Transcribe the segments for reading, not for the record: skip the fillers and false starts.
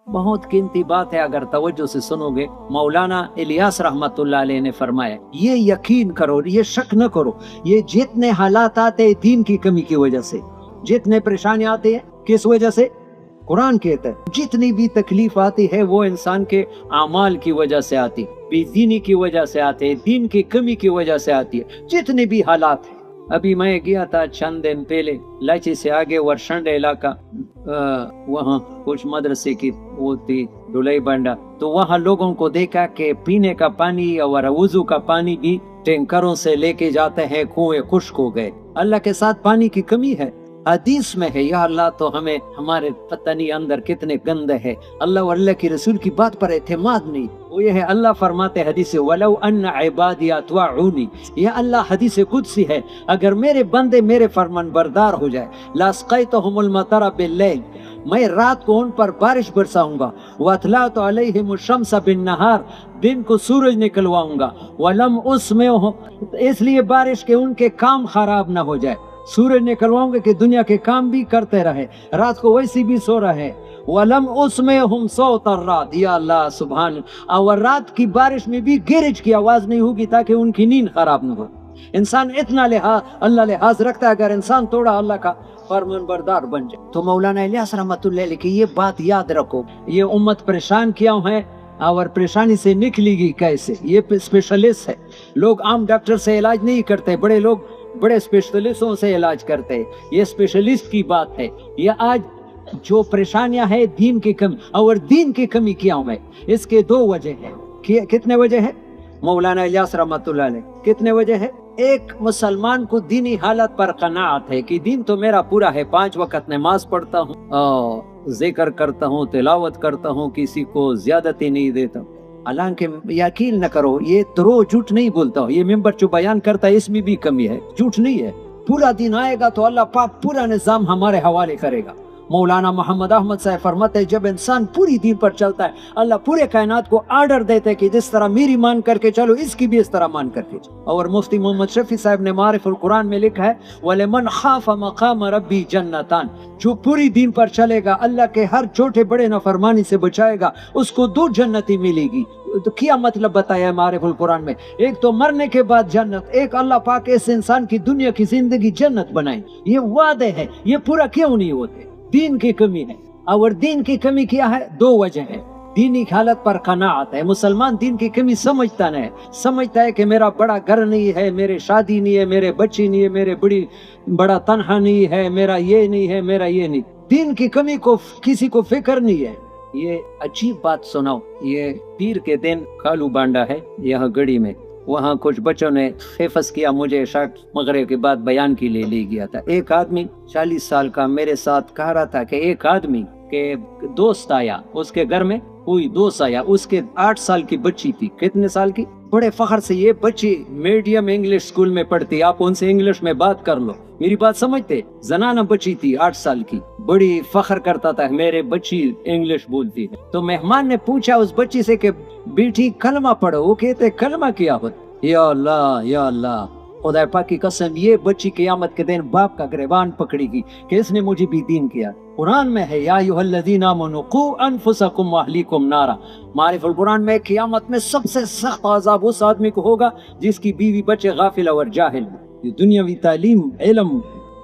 بہت قیمتی بات ہے اگر توجہ سے سنو گے. مولانا الیاس رحمت اللہ علیہ نے فرمایا یہ یقین کرو، یہ شک نہ کرو، یہ جتنے حالات آتے ہیں دین کی کمی کی وجہ سے، جتنے پریشانیاں آتے ہیں کس وجہ سے؟ قرآن کہتا ہے جتنی بھی تکلیف آتی ہے وہ انسان کے اعمال کی وجہ سے آتی، بے دینی کی وجہ سے آتے ہیں، دین کی کمی کی وجہ سے آتی ہے، جتنے بھی حالات ہیں. ابھی میں گیا تھا چند دن پہلے لاچی سے آگے ورشنڈ علاقہ، وہاں کچھ مدرسے کی وہ تھی ڈولائی بنڈا، تو وہاں لوگوں کو دیکھا کہ پینے کا پانی اور وضو کا پانی بھی ٹینکروں سے لے کے جاتے ہیں، کنویں خشک ہو گئے. اللہ کے ساتھ پانی کی کمی ہے. حدیث میں ہے یا اللہ تو ہمیں ہمارے پتہ نہیں اندر کتنے گندے ہے، اللہ اور اللہ کی رسول کی بات پر اعتماد نہیں. وہ یہ ہے اللہ فرماتے حدیث وَلَوْ أَنَّ عِبَادِيَ أَطْوَعُونِي، یہ اللہ حدیث قدسی ہے، اگر میرے بندے میرے فرمان بردار ہو جائے لَاسْقَيْتُهُمُ الْمَطَرَ بِاللَّيْلِ، میں رات کو ان پر بارش برساؤں گا، وَأَطْلَعْتُ عَلَيْهِمُ الشَّمْسَ بِالنَّهَارِ، دن کو سورج نکلواؤں گا، وَلَمْ أُسْمِعْهُمْ، اس لیے بارش کے ان کے کام خراب نہ ہو جائے، سورج نکلواؤں گے کہ دنیا کے کام بھی کرتے رہے، رات کو ویسی بھی سو رہے. وَلَمْ أُسْمِعْهُمْ صَوْتَ الرَّعْدِ، یا اللہ سبحان، اور رات کی بارش میں بھی گرج کی آواز نہیں ہوگی تاکہ ان کی نیند خراب نہ ہو. انسان اتنا اللہ لحاظ رکھتا ہے، اگر انسان تھوڑا اللہ کا فرمان بردار بن جائے. تو مولانا الیاس رحمت اللہ علیہ کی یہ بات یاد رکھو، یہ امت پریشان کیا ہے اور پریشانی سے نکلی گی کیسے. یہ اسپیشلسٹ ہے، لوگ عام ڈاکٹر سے علاج نہیں کرتے، بڑے لوگ بڑے اسپیشلسٹوں سے علاج کرتے ہیں. یہ اسپیشلسٹ کی بات ہے. یہ آج جو پریشانیاں ہیں دین کی کمی، اور دین کی کمی کیا ہے، اس کے دو وجہ ہیں. کتنے وجہ ہیں مولانا الیاس رحمت اللہ علیہ؟ کتنے وجہ ہے؟ ایک، مسلمان کو دینی حالت پر قناعت ہے کہ دین تو میرا پورا ہے، 5 وقت نماز پڑھتا ہوں، ذکر کرتا ہوں، تلاوت کرتا ہوں، کسی کو زیادتی نہیں دیتا ہوں. حالانکہ یقین نہ کرو، یہ درو جھوٹ نہیں بولتا ہوں، یہ ممبر جو بیان کرتا ہے اس میں بھی کمی ہے، جھوٹ نہیں ہے. پورا دن آئے گا تو اللہ پاک پورا نظام ہمارے حوالے کرے گا. مولانا محمد احمد صاحب فرماتے ہیں جب انسان پوری دین پر چلتا ہے اللہ پورے کائنات کو آرڈر دیتے ہیں کہ جس طرح میری مان کر کے چلو اس کی بھی اس طرح مان کر کے چلو. اور مفتی محمد شفیع صاحب نے معارف القرآن میں لکھا ہے وَلِمَنْ خَافَ مَقَامَ رَبِّ جَنَّتَانِ، جو پوری دین پر چلے گا اللہ کے ہر چھوٹے بڑے نافرمانی سے بچائے گا اس کو 2 جنتی ملے گی. تو کیا مطلب بتایا ہے معارف القرآن میں؟ ایک تو مرنے کے بعد جنت، ایک اللہ پاک اس انسان کی دنیا کی زندگی جنت بنائیں. یہ وعدے ہیں، یہ پورا کیوں نہیں ہوتے؟ دین کی کمی ہے. اور دین کی کمی کیا ہے؟ 2 وجہ ہے. دینی حالت پر قناعت ہے. مسلمان دین کی کمی سمجھتا نہیں، سمجھتا ہے کہ میرا بڑا گھر نہیں ہے، میرے شادی نہیں ہے، میرے بچی نہیں ہے، میرے بڑا تنہا نہیں ہے، میرا یہ نہیں ہے، میرا یہ نہیں. دین کی کمی کو کسی کو فکر نہیں ہے. یہ عجیب بات سناؤ، یہ پیر کے دن کالو بانڈا ہے یہاں گڑی میں، وہاں کچھ بچوں نے حفظ کیا، مجھے شاید مغرب کے بعد بیان کے لیے لے گیا تھا. ایک آدمی 40 سال کا میرے ساتھ کہہ رہا تھا کہ ایک آدمی کے دوست آیا، اس کے گھر میں کوئی دوست آیا، اس کے 8 سال کی بچی تھی. کتنے سال کی؟ بڑے فخر سے یہ بچی میڈیم انگلش اسکول میں پڑھتی، آپ ان سے انگلش میں بات کر لو، میری بات سمجھتے. زنانہ بچی تھی 8 سال کی، بڑی فخر کرتا تھا میرے بچی انگلش بولتی ہے. تو مہمان نے پوچھا اس بچی سے کہ بیٹی کلمہ پڑھو. وہ کہتے کلمہ کیا ہوتا؟ یا اللہ یا اللہ، خدا پاک کی قسم یہ بچی قیامت کے دن باپ کا گریبان پکڑے گی کہ اس نے مجھے بھی دین کیا. قرآن میں ہے یا ایھا الذین آمنوا قوا انفسکم واہلیکم نارا. معارف القرآن میں قیامت میں سب سے سخت عذاب اس آدمی کو ہوگا جس کی بیوی بچے غافل اور جاہل. یہ دنیاوی تعلیم، علم،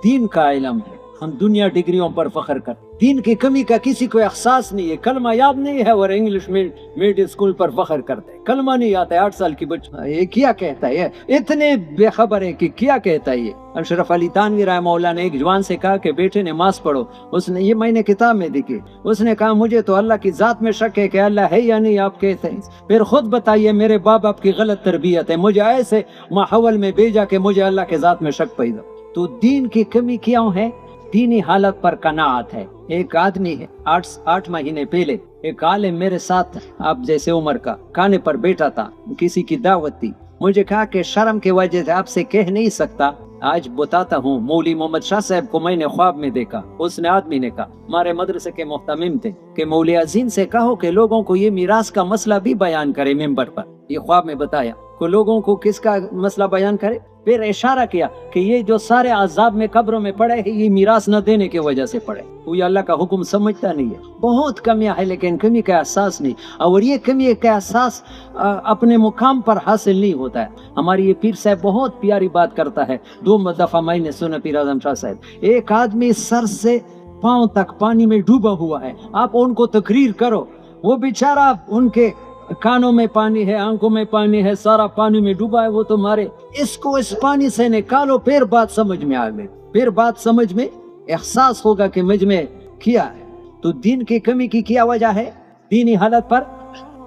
دین کا علم ہے. ہم دنیا ڈگریوں پر فخر کرتے، دین کی کمی کا کسی کو احساس نہیں ہے. کلمہ یاد نہیں ہے اور انگلش میڈ اسکول پر فخر کرتے ہیں. کلمہ نہیں آتا ہے 8 سال کی بچہ، یہ کیا کہتا ہے؟ اتنے بے خبر ہے کہ کیا کہتا ہے. یہ اشرف علی تھانوی رحمہ اللہ نے ایک جوان سے کہا کہ بیٹے نماز پڑھو. اس نے، یہ میں نے کتاب میں دیکھی، اس نے کہا مجھے تو اللہ کی ذات میں شک ہے کہ اللہ ہے یا نہیں آپ کہتے ہیں. پھر خود بتائیے میرے باپ آپ کی غلط تربیت ہے، مجھے ایسے ماحول میں بھیجا کہ مجھے اللہ کے ذات میں شک پیدا. تو دین کی کمی کیوں ہے؟ دینی حالت پر قناعت ہے. ایک آدمی ہے 8 مہینے پہلے ایک عالم میرے ساتھ آپ جیسے عمر کا کھانے پر بیٹھا تھا، کسی کی دعوت تھی. مجھے کہا کہ شرم کی وجہ سے آپ سے کہہ نہیں سکتا، آج بتاتا ہوں. مولوی محمد شاہ صاحب کو میں نے خواب میں دیکھا. اس نے آدمی نے کہا، ہمارے مدرسے کے محتمم تھے، کہ مولوی عظیم سے کہو کہ لوگوں کو یہ میراث کا مسئلہ بھی بیان کرے ممبر پر. یہ خواب میں بتایا. को लोगों को किसका मसला बयान करे। फिर इशारा किया कि ये जो सारे अजाब में कब्रों में पड़े हैं ये मीरास न देने की वजह से पड़े। कोई अल्लाह का हुक्म समझता नहीं है। बहुत कमियां है लेकिन कमी का एहसास नहीं, और ये कमी का एहसास अपने मुकाम पर हासिल नहीं होता है। हमारी ये पीर साहब बहुत प्यारी बात करता है, 2 दफा मैंने सुना पीर आजम शाह साहब, एक आदमी सर से पांव तक पानी में डूबा हुआ है, आप उनको तकरीर करो, वो बेचारा उनके कानों में पानी है, आंखों में पानी है, सारा पानी में डूबा है, वो तो मारे, इसको इस पानी से निकालो, फिर बात समझ में आ गई, फिर बात समझ में एहसास होगा कि मुझ में किया है। तो दीन की कमी की क्या वजह है? दीनी हालत पर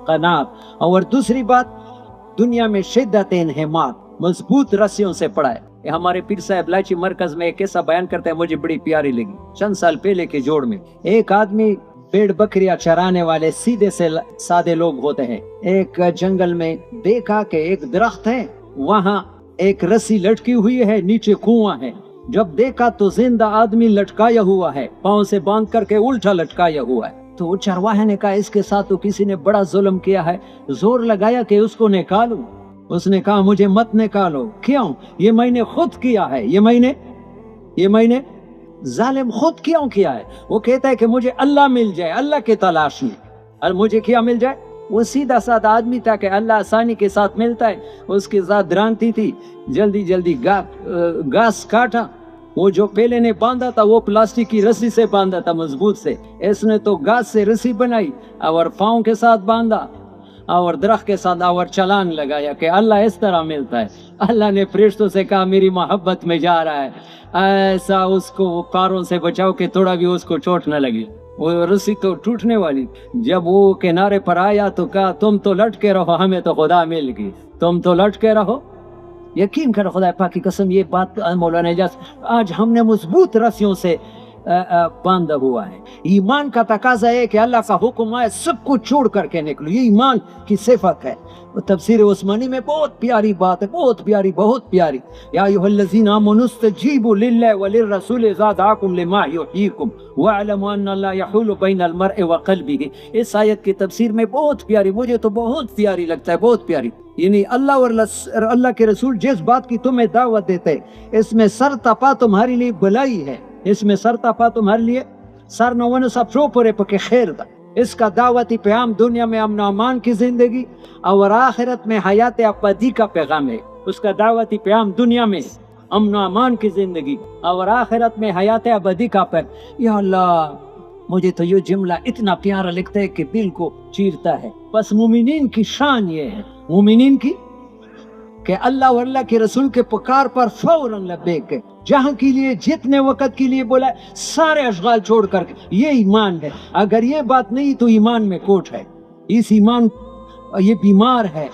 कनात। और दूसरी बात, दुनिया में शिद्दत इन्हिमाक, मजबूत रस्सियों से पड़ा है। हमारे पीर साहब लाची मरकज में एक ऐसा बयान करते हैं, मुझे बड़ी प्यारी लगी। चंद साल पहले के जोड़ में एक आदमी, भेड़ बकरियां चराने वाले सीधे से सादे लोग होते हैं, एक जंगल में देखा कि एक दरख्त है, वहाँ एक रस्सी लटकी हुई है, नीचे कुआं है। जब देखा तो जिंदा आदमी लटकाया हुआ है, पांव से बांध करके उल्टा लटकाया हुआ है। तो चरवाहे ने कहा इसके साथ तो किसी ने बड़ा जुल्म किया है, जोर लगाया कि उसको निकालो। उसने कहा मुझे मत निकालो। क्यों? ये मैंने खुद किया है, ये मैंने जालिम खुद क्यों किया है? वो कहता है कि मुझे अल्लाह मिल जाए, अल्लाह के तलाश में, और मुझे क्या मिल जाए? वो सीधा साधा आदमी था कि अल्लाह आसानी के साथ मिलता है, उसके साथ भ्रांति थी, जल्दी जल्दी घास काटा। वो जो पहले ने बांधा था वो प्लास्टिक की रस्सी से बांधा था मजबूत से, इसने तो घास से रस्सी बनाई और पाँव के साथ बांधा और दरख्त के साथ और चलान लगाया कि अल्लाह इस तरह मिलता है। अल्लाह ने फरिश्तों से कहा मेरी मोहब्बत में जा रहा है, ऐसा उसको पैरों से बचाओ कि थोड़ा भी उसको चोट न लगे। वो रस्सी तो टूटने वाली। जब वो किनारे पर आया तो कहा तुम तो लटके रहो, हमें तो खुदा मिल गई, तुम तो लटके रहो। यकीन करो खुदा पाक की कसम, ये बात मौलाना इजाज, आज हमने मजबूत रस्सियों से बांधा हुआ है। ईमान का तकाजा है कि अल्लाह का हुक्म आए सब कुछ छोड़ करके निकलो, ये ईमान की सिफत है। तफसीर उस्मानी में बहुत प्यारी बात है, बहुत प्यारी। या अय्युहल्लज़ीना आमनू इस्तजीबू लिल्लाहि व लिर्रसूल इज़ा दआकुम लिमा युहयीकुम वअलमू अन्ना ला यहूलु बैनल मर्इ व क़ल्बिही। इस आयत की तफसीर में बहुत प्यारी, मुझे तो बहुत प्यारी लगता है, बहुत प्यारी। यानी अल्लाह और अल्लाह के रसूल जिस बात की तुम्हें दावत देते हैं, इसमें सर तपा तुम्हारे लिए भलाई है, इसमें सर तपा तुम्हारे लिए सर नवन सब चोपरे पके खैर दा। इसका दावती पैगाम दुनिया में अमन अमान की जिंदगी और आखिरत में हयात अबदी का पैगाम है। उसका दावती पैगाम दुनिया में अमन अमान की जिंदगी और आखिरत में हयात अबदी का पैगाम। या अल्लाह, मुझे तो ये जुमला इतना प्यारा लगता है कि दिल को चीरता है। बस मुमिनीन की शान ये है, मुमिनीन की, कि अल्लाह और अल्लाह के रसूल के पुकार पर फौरन लब्बैक है। जहाँ के लिए जितने वक़्त के लिए बोला सारे अशगाल छोड़ करके, ये ईमान है। अगर ये बात नहीं तो ईमान में खोट है। इस ईमान, ये बीमार है,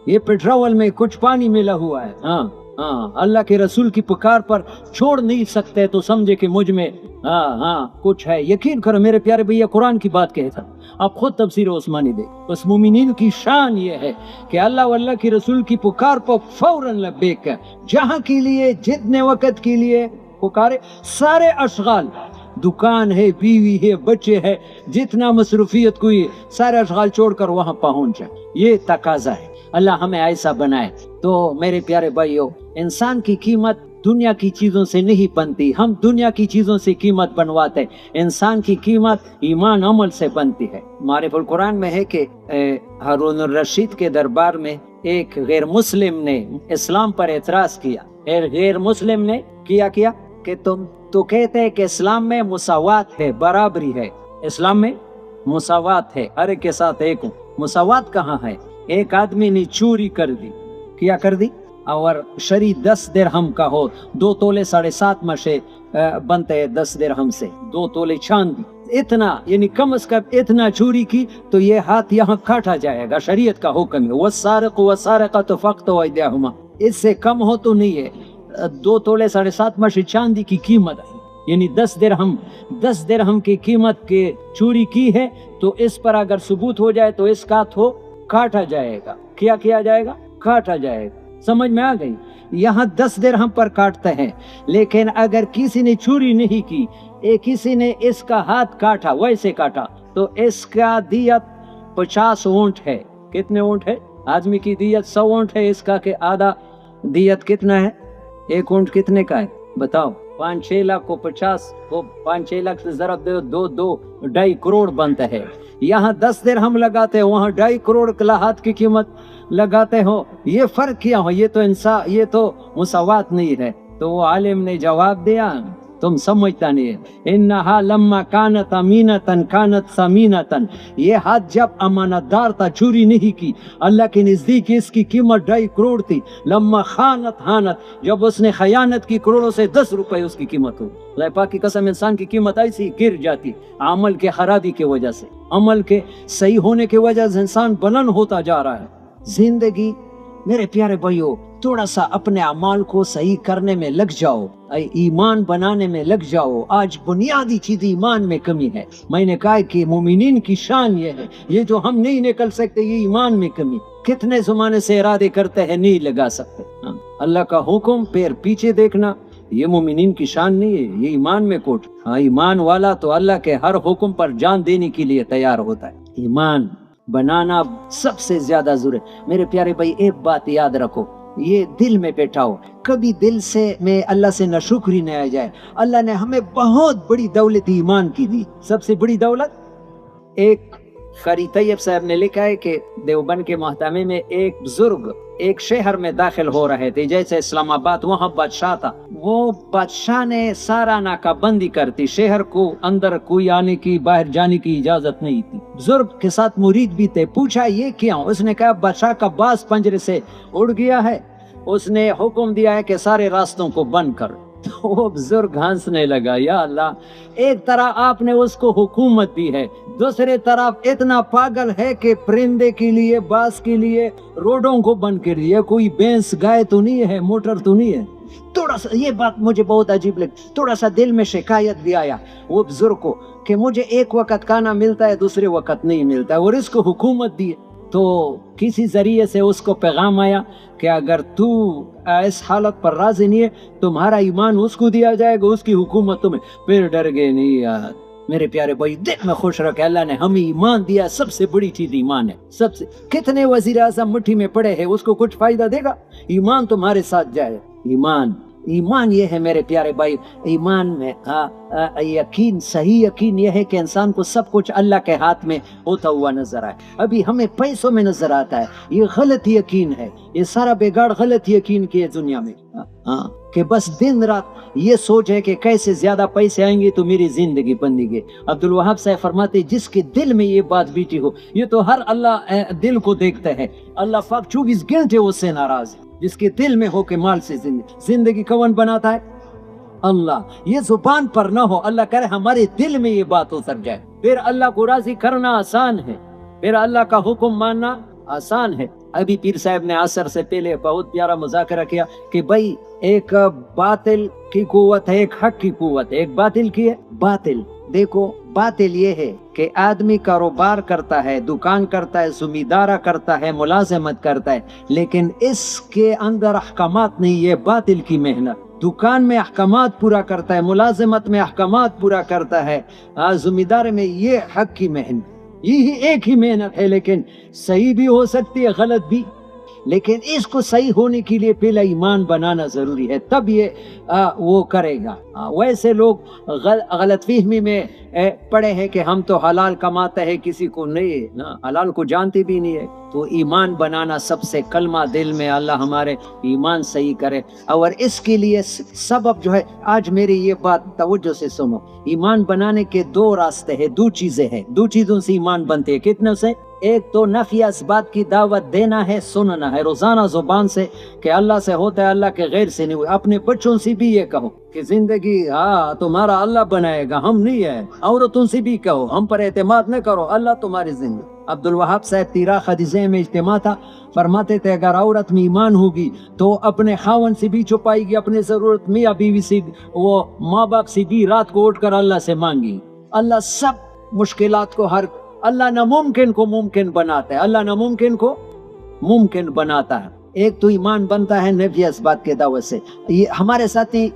ये पेट्रोल में कुछ पानी मिला हुआ है। हाँ, अल्लाह के रसूल की पुकार पर छोड़ नहीं सकते तो समझे कि मुझ में कुछ है। यकीन करो मेरे प्यारे भैया, कुरान की बात कहता, आप खुद तफसीर उस्मानी दे। बस मुमिनीन की शान ये है कि अल्लाह और अल्लाह के रसूल की पुकार पर फौरन लब्बैक है। जहाँ के लिए जितने वक़्त के लिए पुकारे, सारे अशगाल, दुकान है, बीवी है, बच्चे है, जितना मसरूफियत कोई, सारे अशगाल छोड़कर वहाँ पहुँच जाए। ये तकाजा है। अल्लाह हमें ऐसा बनाए। तो मेरे प्यारे भाइयों, इंसान की कीमत दुनिया की चीजों से नहीं बनती, हम दुनिया की चीजों से कीमत बनवाते। इंसान की कीमत ईमान अमल से बनती है। मारिफुल कुरान में है कि हारून रशीद के दरबार में एक गैर मुस्लिम ने इस्लाम पर एतराज किया। गैर मुस्लिम ने किया कि तुम तो कहते हैं कि इस्लाम में मुसावात है, बराबरी है, इस्लाम में मुसावात है, हर एक के साथ एक हूँ। मुसावात कहाँ है? एक आदमी ने चोरी कर दी, क्या कर दी, और शरी 10 दिरहम का हो, 2 तोले 7.5 मशे बनते हैं 10 दिरहम से, 2 तोले चांदी, इतना यानी कम से कम इतना चोरी की तो ये हाथ यहाँ काटा जाएगा। शरीयत का हुक्म है, वस्सारिक़ु वस्सारिक़तु फ़क़्तू अयदियहुमा। इससे कम हो तो नहीं है। 2 तोले 7.5 मशे चांदी की कीमत है, यानी 10 दिरहम की कीमत के चोरी की है। तो इस पर अगर सबूत हो जाए तो इसका हाथ काटा जाएगा। क्या किया जाएगा? काटा जाएगा। समझ में आ गई? यहाँ 10 दिरहम पर काटते हैं, लेकिन अगर किसी ने चोरी नहीं की, किसी ने इसका हाथ काटा, वैसे काटा, तो इसका दियत 50 ऊंट है। कितने ऊंट है? आदमी की दियत 100 ऊंट है, इसका के आधा दियत कितना है? 1 ऊंट कितने का है बताओ? 5-6 लाख को 50 को 5-6 लाख से जरा दे, 2-2.5 करोड़ बनता है। यहाँ 10 दिरहम लगाते हो, वहाँ 2.5 करोड़ कलाहत की कीमत लगाते हो। ये फर्क क्या हो? ये तो इंसान, ये तो मुसावात नहीं है। तो वो आलिम ने जवाब दिया, तुम समझता नहीं है। इन्नहा लम्मा कानत अमीनतन कानत समीनतन, ये हाथ जब अमानतदार था, चोरी नहीं की, अल्लाह के नजदीक इसकी कीमत 2.5 करोड़ थी। लम्मा खानत हानत, जब उसने खयानत की, करोड़ों से 10 रुपए उसकी कीमत हो। खुदा पाक की कसम, इंसान की कीमत ऐसी गिर जाती अमल के खराबी की वजह से। अमल के सही होने की वजह से इंसान बुलंद होता जा रहा है। जिंदगी मेरे प्यारे भाइयों, थोड़ा सा अपने अमाल को सही करने में लग जाओ, ईमान बनाने में लग जाओ। आज बुनियादी चीज ईमान में कमी है। मैंने कहा कि मोमिनीन की शान ये है, ये जो हम नहीं निकल सकते, ये ईमान में कमी। कितने जमाने से इरादे करते हैं, नहीं लगा सकते। अल्लाह का हुक्म पैर पीछे देखना, ये मोमिनीन की शान नहीं है, ये ईमान में कोट। ईमान वाला तो अल्लाह के हर हुक्म पर जान देने के लिए तैयार होता है। ईमान बनाना सबसे ज्यादा जरूरी है। मेरे प्यारे भाई, एक बात याद रखो, ये दिल में बैठाओ, कभी दिल से में अल्लाह से नाशुक्री न आ जाए। अल्लाह ने हमें बहुत बड़ी दौलत ईमान की दी, सबसे बड़ी दौलत। एक कारी तैयब साहब ने लिखा है कि देवबंद के मोहतमे में एक बुजुर्ग एक शहर में दाखिल हो रहे थे, जैसे इस्लामाबाद, वहाँ बादशाह था। वो बादशाह ने सारा नाकाबंदी करती, शहर को अंदर कोई आने की बाहर जाने की इजाजत नहीं थी। बुजुर्ग के साथ मुरीद भी थे। पूछा ये क्यों? उसने कहा बादशाह का बाज पंजरे से उड़ गया है, उसने हुक्म दिया है कि सारे रास्तों को बंद कर। तो वो बुजुर्ग हंसने लगा, या अल्लाह, एक तरह आपने उसको हुकूमत दी है, दूसरे तरफ इतना पागल है कि परिंदे के लिए, बास के लिए रोडों को बंद कर दिया। कोई भैंस गाय तो नहीं है, मोटर तो नहीं है। थोड़ा सा ये बात मुझे बहुत अजीब लगी। थोड़ा सा दिल में शिकायत भी आया वो बुजुर्ग को कि मुझे एक वक्त खाना मिलता है, दूसरे वक्त नहीं मिलता है, और इसको हुकूमत दी है। तो किसी जरिए से उसको पैगाम आया कि अगर तू इस हालत पर राजी नहीं है, तुम्हारा ईमान उसको दिया जाएगा, उसकी हुकूमत तुम्हें। फिर डर गए, नहीं यार मेरे प्यारे भाई, दिल में खुश रखे, अल्लाह ने हमें ईमान दिया, सबसे बड़ी चीज ईमान है। सबसे कितने वजीर आज़म मुट्ठी में पड़े हैं, उसको कुछ फायदा देगा? ईमान तुम्हारे साथ जाए। ईमान ये है मेरे प्यारे भाई, ईमान में यकीन, सही यकीन ये है कि इंसान को सब कुछ अल्लाह के हाथ में होता हुआ नजर आए। अभी हमें पैसों में नजर आता है, ये गलत यकीन है। ये सारा बेगाड़ गलत यकीन की है दुनिया में। कि बस दिन रात ये सोच है कि कैसे ज्यादा पैसे आएंगे तो मेरी जिंदगी बनेगी। अब्दुल वहाब साहब फरमाते, जिसके दिल में ये बात बीती हो, ये तो हर अल्लाह दिल को देखता है। अल्लाह पाक 24 घंटे उससे नाराज है। जिसके दिल में हो के माल से जिंदगी कौन बनाता है? अल्लाह। ये जुबान पर ना हो, अल्लाह करे हमारे दिल में ये बात उतर जाए, फिर अल्लाह को राजी करना आसान है, फिर अल्लाह का हुक्म मानना आसान है। अभी पीर साहब ने असर से पहले बहुत प्यारा मुज़ाकरा किया कि भाई एक बातिल की कुव्वत है, एक हक की कुव्वत है। एक बातिल की है, बातिल देखो, बातिल ये है कि आदमी कारोबार करता है, दुकान करता है, जुमीदारा करता है, मुलाजमत करता है, लेकिन इसके अंदर अहकामात नहीं। ये बातिल की मेहनत। दुकान में अहकामात पूरा करता है, मुलाजमत में अहकामात पूरा करता है, जुमीदार में ये हक की मेहनत। यही एक ही मेहनत है, लेकिन सही भी हो सकती है, गलत भी। लेकिन इसको सही होने के लिए पहला ईमान बनाना जरूरी है, तब ये वो करेगा। वैसे लोग गलतफहमी में पड़े हैं कि हम तो हलाल कमाते हैं, किसी को नहीं ना, हलाल को जानते भी नहीं है। तो ईमान बनाना सबसे, कलमा दिल में, अल्लाह हमारे ईमान सही करे। और इसके लिए सबब जो है, आज मेरी ये बात तवज्जो से सुनो, ईमान बनाने के 2 रास्ते हैं, 2 चीजें हैं। 2 चीजों से ईमान बनते हैं। कितने से? एक तो नफी इस बात की दावत देना है, सुनना है रोजाना जुबान से कि अल्लाह से होता है, अल्लाह के गैर से नहीं हुआ। अपने बच्चों से भी ये कहो कि जिंदगी तुम्हारा अल्लाह बनाएगा, हम नहीं है। औरतों से भी कहो, हम पर एतमाद न करो, अल्लाह तुम्हारी जिंदगी। अब्दुल वहाब साहब तीरा खदीजे में इज्तिमा था, फरमाते थे अगर औरत में ईमान होगी तो अपने खावन से भी छुपाएगी, अपने जरूरत मियाँ बीवी से, वो माँ बाप से भी रात को उठकर अल्लाह से मांगी। अल्लाह सब मुश्किलात को, हर अल्लाह नामुमकिन को मुमकिन बनाता है, अल्लाह नामुमकिन को मुमकिन बनाता है। एक तो ईमान बनता है नफी इस बात के दावत से। ये हमारे साथी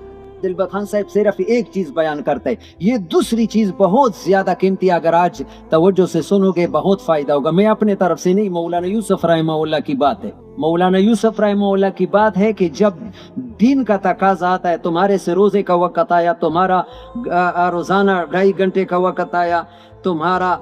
दिलबर खान साहब सिर्फ एक चीज बयान करते हैं, ये दूसरी चीज बहुत ज्यादा कीमती, अगर आज तवज्जो से सुनोगे बहुत फायदा होगा। मैं अपने तरफ से नहीं, मौलाना यूसुफ रहमहुल्लाह की बात है। मौलाना यूसुफ रहमहुल्लाह की बात है कि जब दीन का तकाजा आता है, तुम्हारे से रोजे का वक्त आया, तुम्हारा रोजाना 2.5 घंटे का वक्त आया, तुम्हारा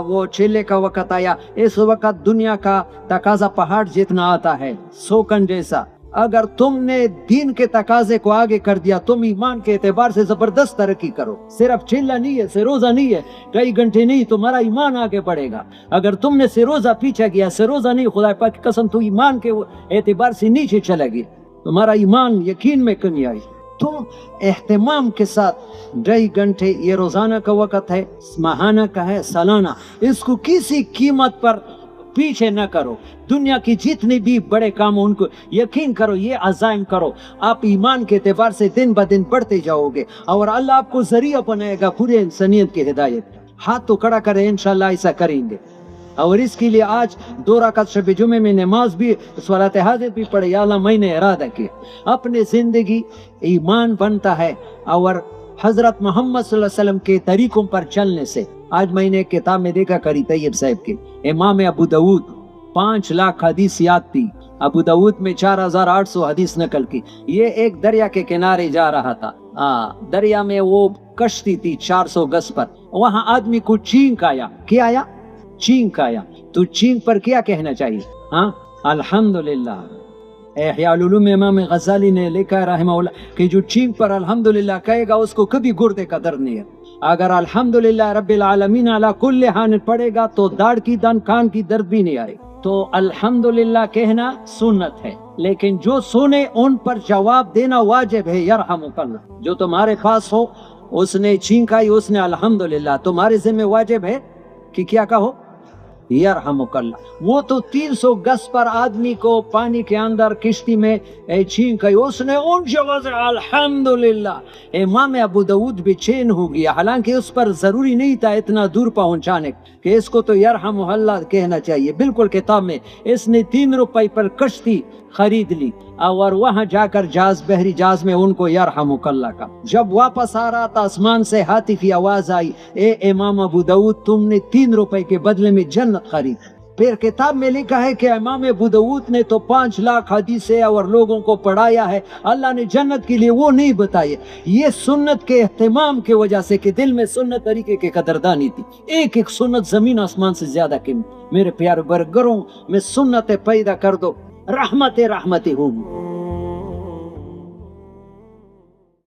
वो चेले का वक्त आया, इस वक्त दुनिया का तकाजा पहाड़ जितना आता है, सोकन जैसा। अगर तुमने दीन के तकाजे को आगे कर दिया, तुम ईमान के एतबार से जबरदस्त तरक्की करो। सिर्फ चिल्ला नहीं है, सिरोजा नहीं है, 2.5 घंटे नहीं, तुम्हारा ईमान आगे बढ़ेगा। अगर तुमने सिरोजा पीछे गया, सिरोजा नहीं, खुदा पाक की कसम, तो ईमान के एतबार से नीचे चलेगी, तुम्हारा ईमान यकीन में कमी आई। तुम एहतमाम के साथ 2.5 घंटे, ये रोजाना का वक्त है, माहाना का है, सालाना, इसको किसी कीमत पर पीछे न करो। दुनिया की जितने भी बड़े काम हो उनको यकीन करो, ये अज़ाइम करो, आप ईमान के एतबार से दिन ब दिन बढ़ते जाओगे और अल्लाह आपको जरिया बनाएगा पूरे इंसानियत की हिदायत। हाथ तो खड़ा करें, इंशाल्लाह ऐसा करेंगे। और इसके लिए आज 2 रकात शब जुमे में नमाज भी, सलात हाजिर भी पढ़े। या अल्लाह, मैंने इरादा किया अपने जिंदगी ईमान बनता है और हजरत मोहम्मद सल्लल्लाहु अलैहि वसल्लम के तरीकों पर चलने से। आज मैंने एक किताब में देखा करी तैयब साहब के, इमाम अबू दाऊद 5 लाख हदीस याद थी, अबू दाऊद में 4800 हदीस नकल की। ये एक दरिया के किनारे जा रहा था, दरिया में वो कश्ती थी 400 गज पर, वहां आदमी को चींक आया। क्या आया? चींक आया। तो चींक पर क्या कहना चाहिए? अल्हम्दुलिल्लाह। इहयाउल उलूम में इमाम गज़ाली ने लिखा रहमहुल्लाह कि जो चींक पर अल्हम्दुलिल्लाह कहेगा उसको कभी गुर्दे का दर्द नहीं है। अगर अल्हम्दुलिल्लाह रब्बिल आलमीन अला कुल्ली हाल पड़ेगा तो दाढ़ की दन कान की दर्द भी नहीं आए। तो अल्हम्दुलिल्लाह कहना सुन्नत है, लेकिन जो सुने उन पर जवाब देना वाजिब है। यरहमुकल्लाह, जो तुम्हारे पास हो, उसने चींक आई, उसने अल्हम्दुलिल्लाह, तुम्हारे जिम्मे वाजिब है कि क्या कहो? यरहमुकल्लाह। वो तो 300 गज पर आदमी को पानी के अंदर किश्ती में छींक गई, उसने उन जगह से अल्हम्दुलिल्लाह। इमाम अबू दाऊद बेचैन हो गया, हालांकि उस पर जरूरी नहीं था इतना दूर पहुंचाने कि इसको तो यरहमुल्लाह कहना चाहिए। बिल्कुल किताब में इसने 3 रुपए पर कश्ती खरीद ली और वहां जाकर जहाज, बहरी जहाज में उनको यरहमुकल्लाह का। जब वापस आ रहा था, आसमान से हातिफी आवाज आई, ए इमाम अबू दाऊद, तुमने 3 रुपए के बदले में जन्नत खरीद। फिर किताब में लिखा है कि इमाम अबू दाऊद ने तो 5 लाख हदीसें और लोगों को पढ़ाया है, अल्लाह ने जन्नत के लिए वो नहीं बताई। ये सुन्नत के एहतमाम की वजह से कि दिल में सुन्नत तरीके की कदरदानी थी। एक एक सुन्नत जमीन आसमान से ज्यादा कीमती। मेरे प्यारे बरगरों में सुन्नतें पैदा कर दो, रहमतें होंगी।